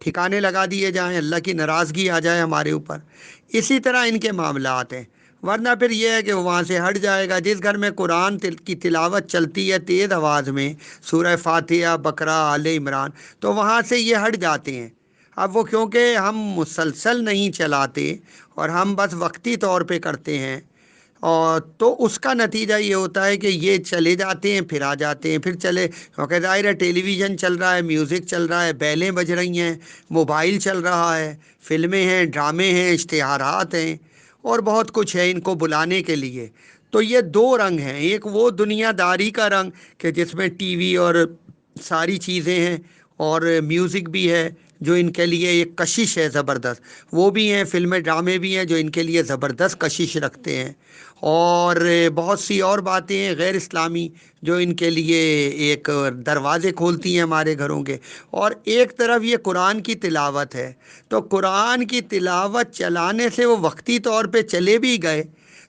ٹھکانے لگا دیے جائیں، اللہ کی ناراضگی آ جائے ہمارے اوپر۔ اسی طرح ان کے معاملات ہیں، ورنہ پھر یہ ہے کہ وہ وہاں سے ہٹ جائے گا۔ جس گھر میں قرآن کی تلاوت چلتی ہے تیز آواز میں، سورہ فاتحہ، بقرہ، آل عمران، تو وہاں سے یہ ہٹ جاتے ہیں۔ اب وہ کیونکہ ہم مسلسل نہیں چلاتے اور ہم بس وقتی طور پہ کرتے ہیں، اور تو اس کا نتیجہ یہ ہوتا ہے کہ یہ چلے جاتے ہیں پھر آ جاتے ہیں، پھر چلے، کیونکہ ظاہر ہے ٹیلی ویژن چل رہا ہے، میوزک چل رہا ہے، بیلیں بج رہی ہیں، موبائل چل رہا ہے، فلمیں ہیں، ڈرامے ہیں، اشتہارات ہیں، اور بہت کچھ ہے ان کو بلانے کے لیے۔ تو یہ دو رنگ ہیں، ایک وہ دنیا داری کا رنگ کہ جس میں ٹی وی اور ساری چیزیں ہیں، اور میوزک بھی ہے جو ان کے لیے ایک کشش ہے زبردست، وہ بھی ہیں، فلمیں ڈرامے بھی ہیں جو ان کے لیے زبردست کشش رکھتے ہیں، اور بہت سی اور باتیں ہیں غیر اسلامی جو ان کے لیے ایک دروازے کھولتی ہیں ہمارے گھروں کے۔ اور ایک طرف یہ قرآن کی تلاوت ہے، تو قرآن کی تلاوت چلانے سے وہ وقتی طور پہ چلے بھی گئے،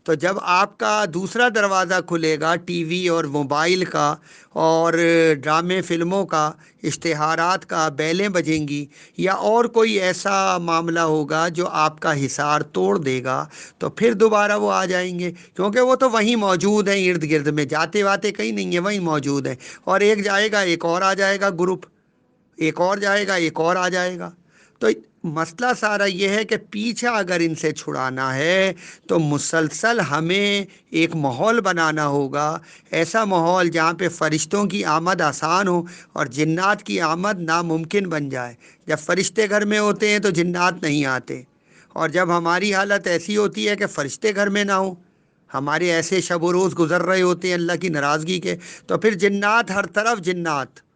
تو جب آپ کا دوسرا دروازہ کھلے گا ٹی وی اور موبائل کا اور ڈرامے فلموں کا، اشتہارات کا، بیلیں بجیں گی، یا اور کوئی ایسا معاملہ ہوگا جو آپ کا حصار توڑ دے گا، تو پھر دوبارہ وہ آ جائیں گے، کیونکہ وہ تو وہیں موجود ہیں، ارد گرد میں جاتے واتے کہیں نہیں ہیں، وہیں موجود ہیں، اور ایک جائے گا ایک اور آ جائے گا گروپ، ایک اور جائے گا ایک اور آ جائے گا۔ تو مسئلہ سارا یہ ہے کہ پیچھا اگر ان سے چھڑانا ہے تو مسلسل ہمیں ایک ماحول بنانا ہوگا، ایسا ماحول جہاں پہ فرشتوں کی آمد آسان ہو اور جنات کی آمد ناممکن بن جائے۔ جب فرشتے گھر میں ہوتے ہیں تو جنات نہیں آتے، اور جب ہماری حالت ایسی ہوتی ہے کہ فرشتے گھر میں نہ ہوں، ہمارے ایسے شب و روز گزر رہے ہوتے ہیں اللہ کی ناراضگی کے، تو پھر جنات ہر طرف، جنات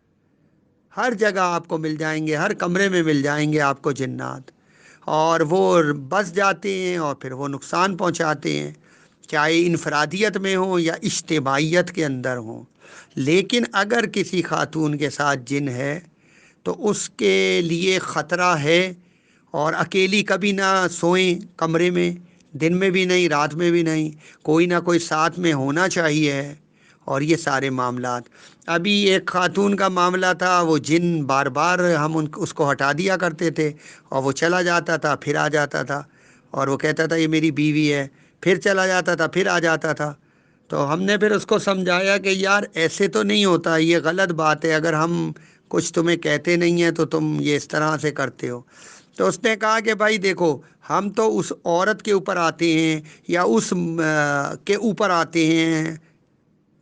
ہر جگہ آپ کو مل جائیں گے، ہر کمرے میں مل جائیں گے آپ کو جنات، اور وہ بس جاتے ہیں اور پھر وہ نقصان پہنچاتے ہیں، چاہے انفرادیت میں ہوں یا اجتماعیت کے اندر ہوں۔ لیکن اگر کسی خاتون کے ساتھ جن ہے تو اس کے لیے خطرہ ہے، اور اکیلی کبھی نہ سوئیں کمرے میں، دن میں بھی نہیں رات میں بھی نہیں، کوئی نہ کوئی ساتھ میں ہونا چاہیے۔ اور یہ سارے معاملات، ابھی ایک خاتون کا معاملہ تھا، وہ جن بار بار ہم اس کو ہٹا دیا کرتے تھے، اور وہ چلا جاتا تھا پھر آ جاتا تھا، اور وہ کہتا تھا یہ میری بیوی ہے، پھر چلا جاتا تھا پھر آ جاتا تھا۔ تو ہم نے پھر اس کو سمجھایا کہ یار ایسے تو نہیں ہوتا، یہ غلط بات ہے، اگر ہم کچھ تمہیں کہتے نہیں ہیں تو تم یہ اس طرح سے کرتے ہو۔ تو اس نے کہا کہ بھائی دیکھو، ہم تو اس عورت کے اوپر آتے ہیں یا اس کے اوپر آتے ہیں،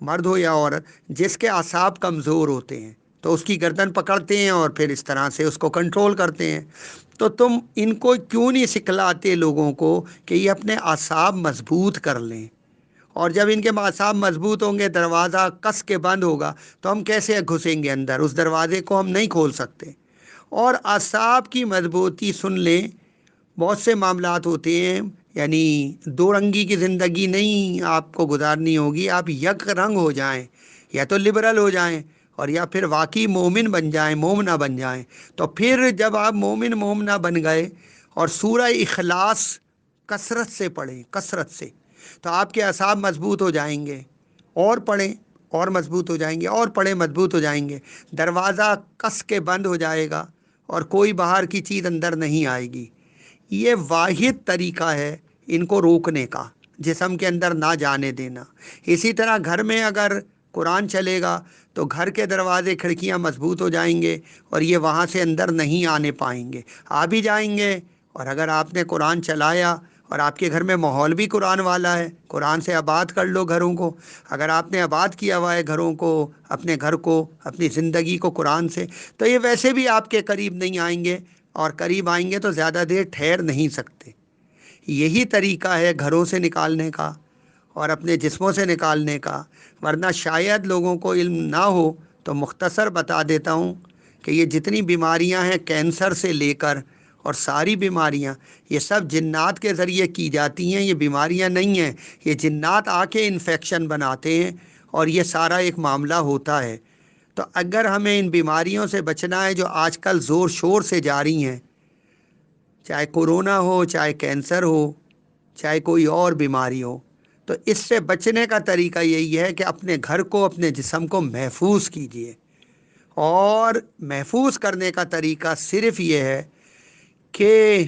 مرد ہو یا عورت، جس کے اعصاب کمزور ہوتے ہیں، تو اس کی گردن پکڑتے ہیں اور پھر اس طرح سے اس کو کنٹرول کرتے ہیں۔ تو تم ان کو کیوں نہیں سکھلاتے لوگوں کو کہ یہ اپنے اعصاب مضبوط کر لیں؟ اور جب ان کے اعصاب مضبوط ہوں گے، دروازہ کس کے بند ہوگا، تو ہم کیسے گھسیں گے اندر؟ اس دروازے کو ہم نہیں کھول سکتے۔ اور اعصاب کی مضبوطی، سن لیں، بہت سے معاملات ہوتے ہیں، یعنی دو رنگی کی زندگی نہیں آپ کو گزارنی ہوگی، آپ یک رنگ ہو جائیں، یا تو لبرل ہو جائیں، اور یا پھر واقعی مومن بن جائیں، مومنہ بن جائیں۔ تو پھر جب آپ مومن مومنہ بن گئے اور سورہ اخلاص کثرت سے پڑھیں، کثرت سے، تو آپ کے اعصاب مضبوط ہو جائیں گے، اور پڑھیں اور مضبوط ہو جائیں گے، اور پڑھیں مضبوط ہو جائیں گے، دروازہ کس کے بند ہو جائے گا، اور کوئی باہر کی چیز اندر نہیں آئے گی۔ یہ واحد طریقہ ہے ان کو روکنے کا، جسم کے اندر نہ جانے دینا۔ اسی طرح گھر میں اگر قرآن چلے گا تو گھر کے دروازے کھڑکیاں مضبوط ہو جائیں گے، اور یہ وہاں سے اندر نہیں آنے پائیں گے، آ بھی جائیں گے۔ اور اگر آپ نے قرآن چلایا اور آپ کے گھر میں ماحول بھی قرآن والا ہے، قرآن سے آباد کر لو گھروں کو۔ اگر آپ نے آباد کیا ہوا ہے گھروں کو، اپنے گھر کو، اپنی زندگی کو قرآن سے، تو یہ ویسے بھی آپ کے قریب نہیں آئیں گے، اور قریب آئیں گے تو زیادہ دیر ٹھہر نہیں سکتے۔ یہی طریقہ ہے گھروں سے نکالنے کا اور اپنے جسموں سے نکالنے کا، ورنہ شاید لوگوں کو علم نہ ہو تو مختصر بتا دیتا ہوں کہ یہ جتنی بیماریاں ہیں، کینسر سے لے کر اور ساری بیماریاں، یہ سب جنات کے ذریعے کی جاتی ہیں۔ یہ بیماریاں نہیں ہیں، یہ جنات آ کے انفیکشن بناتے ہیں، اور یہ سارا ایک معاملہ ہوتا ہے۔ تو اگر ہمیں ان بیماریوں سے بچنا ہے جو آج کل زور شور سے جاری ہیں، چاہے کورونا ہو، چاہے کینسر ہو، چاہے کوئی اور بیماری ہو، تو اس سے بچنے کا طریقہ یہی ہے کہ اپنے گھر کو، اپنے جسم کو محفوظ کیجیے، اور محفوظ کرنے کا طریقہ صرف یہ ہے کہ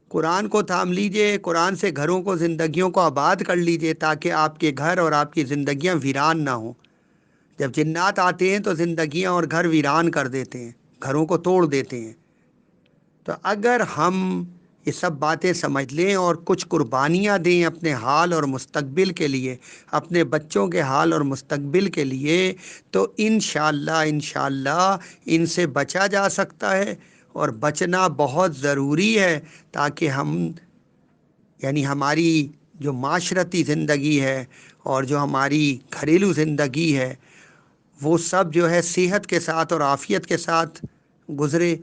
قرآن کو تھام لیجئے، قرآن سے گھروں کو، زندگیوں کو آباد کر لیجئے، تاکہ آپ کے گھر اور آپ کی زندگیاں ویران نہ ہوں۔ جب جنات آتے ہیں تو زندگیاں اور گھر ویران کر دیتے ہیں، گھروں کو توڑ دیتے ہیں۔ تو اگر ہم یہ سب باتیں سمجھ لیں اور کچھ قربانیاں دیں اپنے حال اور مستقبل کے لیے، اپنے بچوں کے حال اور مستقبل کے لیے، تو انشاءاللہ ان سے بچا جا سکتا ہے۔ اور بچنا بہت ضروری ہے، تاکہ ہم، یعنی ہماری جو معاشرتی زندگی ہے اور جو ہماری گھریلو زندگی ہے، وہ سب جو ہے صحت کے ساتھ اور عافیت کے ساتھ گزرے۔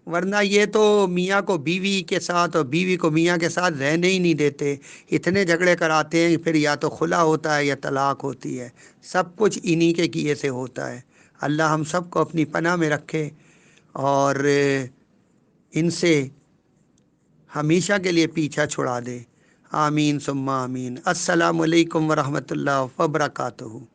ورنہ یہ تو میاں کو بیوی کے ساتھ اور بیوی کو میاں کے ساتھ رہنے ہی نہیں دیتے، اتنے جھگڑے کراتے ہیں، پھر یا تو خلا ہوتا ہے یا طلاق ہوتی ہے، سب کچھ انہی کے کیے سے ہوتا ہے۔ اللہ ہم سب کو اپنی پناہ میں رکھے اور ان سے ہمیشہ کے لیے پیچھا چھڑا دے۔ آمین ثم آمین۔ السلام علیکم ورحمۃ اللہ وبرکاتہ۔